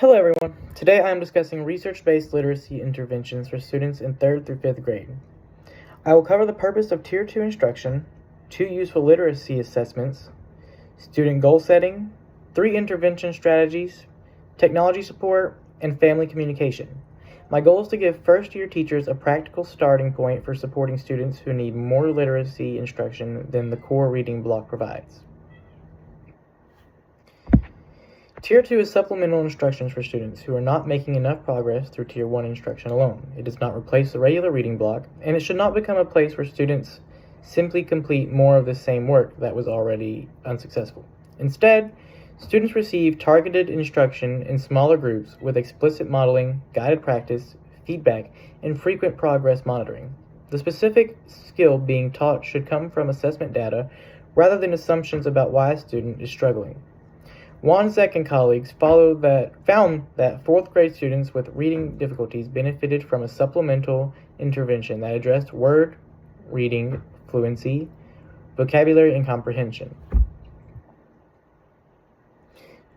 Hello everyone. Today I am discussing research-based literacy interventions for students in 3rd through 5th grade. I will cover the purpose of Tier 2 instruction, 2 useful literacy assessments, student goal setting, 3 intervention strategies, technology support, and family communication. My goal is to give first-year teachers a practical starting point for supporting students who need more literacy instruction than the core reading block provides. Tier 2 is supplemental instructions for students who are not making enough progress through Tier 1 instruction alone. It does not replace the regular reading block, and it should not become a place where students simply complete more of the same work that was already unsuccessful. Instead, students receive targeted instruction in smaller groups with explicit modeling, guided practice, feedback, and frequent progress monitoring. The specific skill being taught should come from assessment data rather than assumptions about why a student is struggling. Wanzek and colleagues found that 4th grade students with reading difficulties benefited from a supplemental intervention that addressed word reading fluency, vocabulary, and comprehension.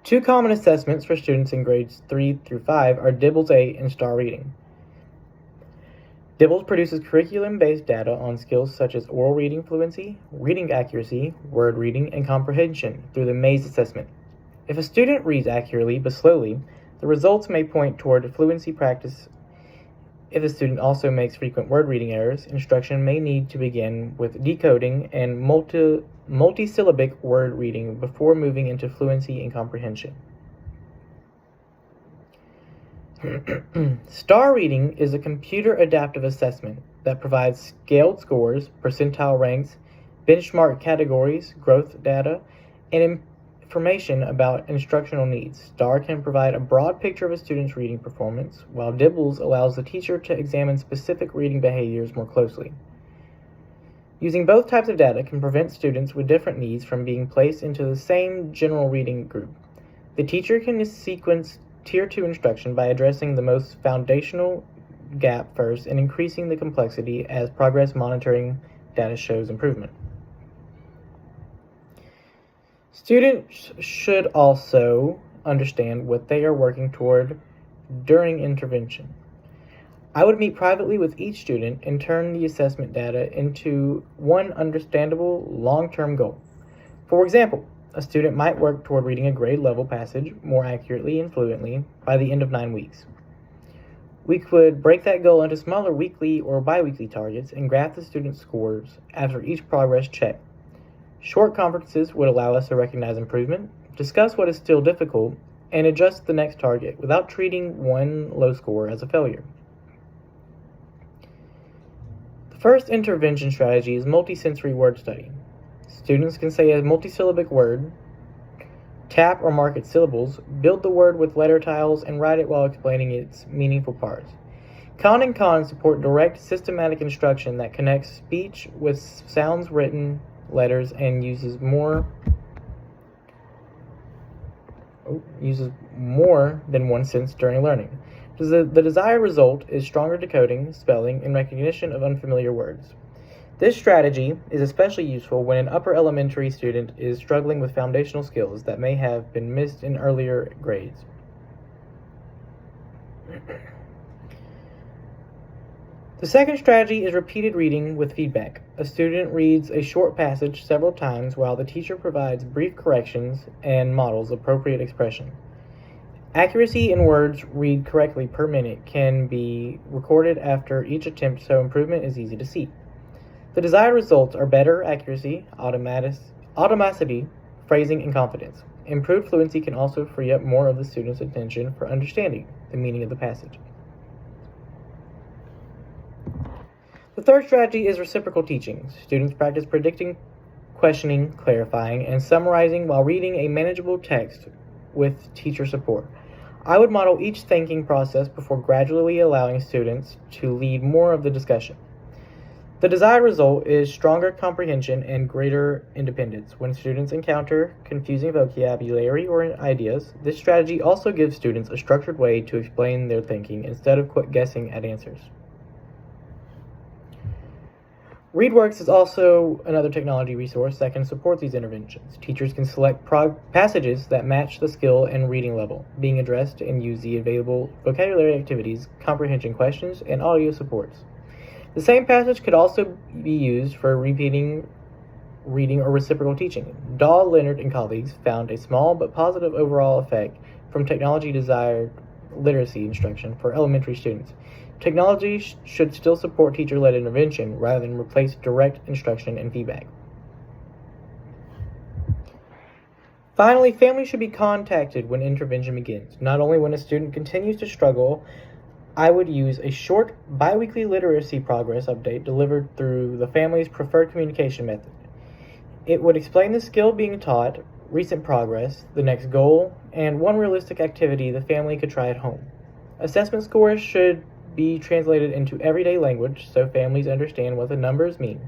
2 common assessments for students in grades 3 through 5 are DIBELS 8 and STAR Reading. DIBELS produces curriculum-based data on skills such as oral reading fluency, reading accuracy, word reading, and comprehension through the MAZE assessment. If a student reads accurately but slowly, the results may point toward fluency practice. If the student also makes frequent word reading errors, instruction may need to begin with decoding and multisyllabic word reading before moving into fluency and comprehension. STAR Reading is a computer adaptive assessment that provides scaled scores, percentile ranks, benchmark categories, growth data, and information about instructional needs. STAR can provide a broad picture of a student's reading performance, while DIBELS allows the teacher to examine specific reading behaviors more closely. Using both types of data can prevent students with different needs from being placed into the same general reading group. The teacher can sequence Tier 2 instruction by addressing the most foundational gap first and increasing the complexity as progress monitoring data shows improvement. Students should also understand what they are working toward during intervention. I would meet privately with each student and turn the assessment data into one understandable long-term goal. For example, a student might work toward reading a grade-level passage more accurately and fluently by the end of 9 weeks. We could break that goal into smaller weekly or bi-weekly targets and graph the student's scores after each progress check. Short conferences would allow us to recognize improvement, discuss what is still difficult, and adjust the next target without treating one low score as a failure. The first intervention strategy is multisensory word study. Students can say a multisyllabic word, tap or mark its syllables, build the word with letter tiles, and write it while explaining its meaningful parts. Khan and Khan support direct, systematic instruction that connects speech with sounds, written letters, and uses more than one sense during learning. The desired result is stronger decoding, spelling, and recognition of unfamiliar words. This strategy is especially useful when an upper elementary student is struggling with foundational skills that may have been missed in earlier grades. The second strategy is repeated reading with feedback. A student reads a short passage several times while the teacher provides brief corrections and models appropriate expression. Accuracy in words read correctly per minute can be recorded after each attempt, so improvement is easy to see. The desired results are better accuracy, automaticity, phrasing, and confidence. Improved fluency can also free up more of the student's attention for understanding the meaning of the passage. The third strategy is reciprocal teaching. Students practice predicting, questioning, clarifying, and summarizing while reading a manageable text with teacher support. I would model each thinking process before gradually allowing students to lead more of the discussion. The desired result is stronger comprehension and greater independence. When students encounter confusing vocabulary or ideas, this strategy also gives students a structured way to explain their thinking instead of guessing at answers. ReadWorks is also another technology resource that can support these interventions. Teachers can select passages that match the skill and reading level being addressed and use the available vocabulary activities, comprehension questions, and audio supports. The same passage could also be used for repeating reading or reciprocal teaching. Daw, Leonard, and colleagues found a small but positive overall effect from technology-desired literacy instruction for elementary students. Technology should still support teacher-led intervention rather than replace direct instruction and feedback. Finally, families should be contacted when intervention begins. Not only when a student continues to struggle, I would use a short biweekly literacy progress update delivered through the family's preferred communication method. It would explain the skill being taught, recent progress, the next goal, and one realistic activity the family could try at home. Assessment scores should be translated into everyday language so families understand what the numbers mean.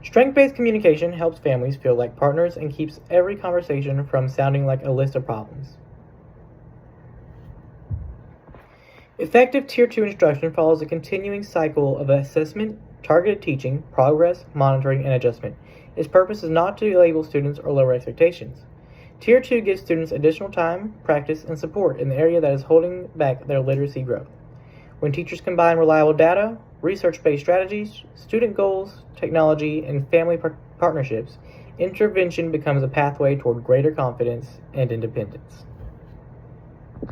Strength-based communication helps families feel like partners and keeps every conversation from sounding like a list of problems. Effective Tier 2 instruction follows a continuing cycle of assessment, targeted teaching, progress, monitoring, and adjustment. Its purpose is not to label students or lower expectations. Tier 2 gives students additional time, practice, and support in the area that is holding back their literacy growth. When teachers combine reliable data, research-based strategies, student goals, technology, and family partnerships, intervention becomes a pathway toward greater confidence and independence.